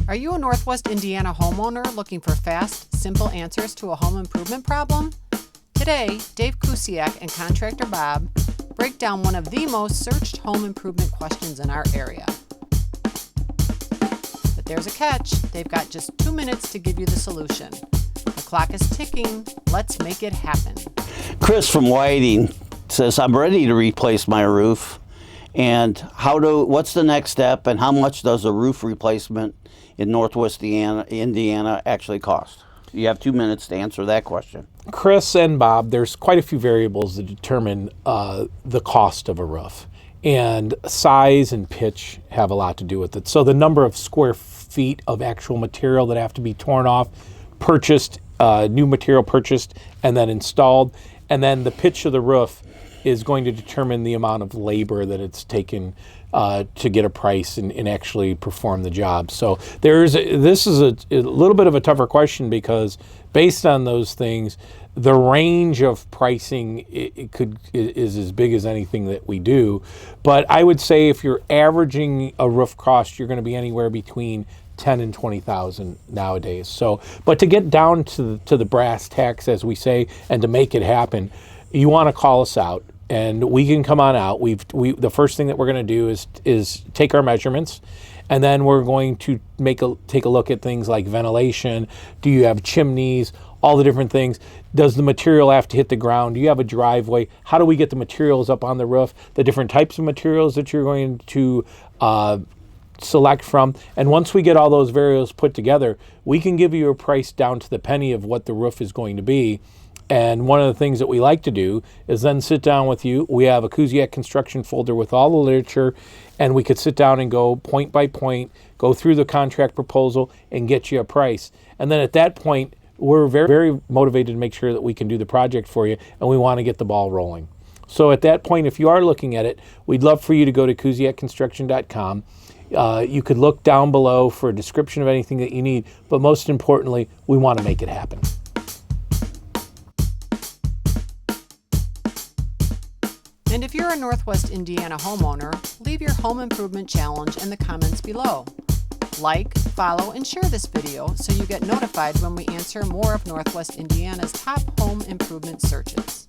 Are you a Northwest Indiana homeowner looking for fast, simple answers to a home improvement problem? Today, Dave Kusiak and Contractor Bob break down one of the most searched home improvement questions in our area. But there's a catch. They've got just 2 minutes to give you the solution. The clock is ticking. Let's make it happen. Chris from Whiting says, I'm ready to replace my roof. And what's the next step, and how much does a roof replacement in Northwest Indiana actually cost? You have 2 minutes to answer that question. Chris and Bob, there's quite a few variables that determine the cost of a roof. And size and pitch have a lot to do with it. So the number of square feet of actual material that have to be torn off, purchased, new material purchased, and then installed. And then the pitch of the roof is going to determine the amount of labor that it's taken to get a price and actually perform the job. So this is a little bit of a tougher question, because based on those things, the range of pricing is as big as anything that we do. But I would say if you're averaging a roof cost, you're going to be anywhere between $10,000 and $20,000 nowadays. So, but to get down to the brass tacks, as we say, and to make it happen, you want to call us out. And we can come on out. The first thing that we're going to do is take our measurements, and then we're going to take a look at things like ventilation. Do you have chimneys? All the different things. Does the material have to hit the ground? Do you have a driveway? How do we get the materials up on the roof? The different types of materials that you're going to select from. And once we get all those variables put together, we can give you a price down to the penny of what the roof is going to be. And one of the things that we like to do is then sit down with you. We have a Kusiak Construction folder with all the literature, and we could sit down and go point by point, go through the contract proposal, and get you a price. And then at that point, we're very, very motivated to make sure that we can do the project for you, and we want to get the ball rolling. So at that point, if you are looking at it, we'd love for you to go to kusiakconstruction.com. You could look down below for a description of anything that you need, but most importantly, we want to make it happen. And if you're a Northwest Indiana homeowner, leave your home improvement challenge in the comments below. Like, follow, and share this video so you get notified when we answer more of Northwest Indiana's top home improvement searches.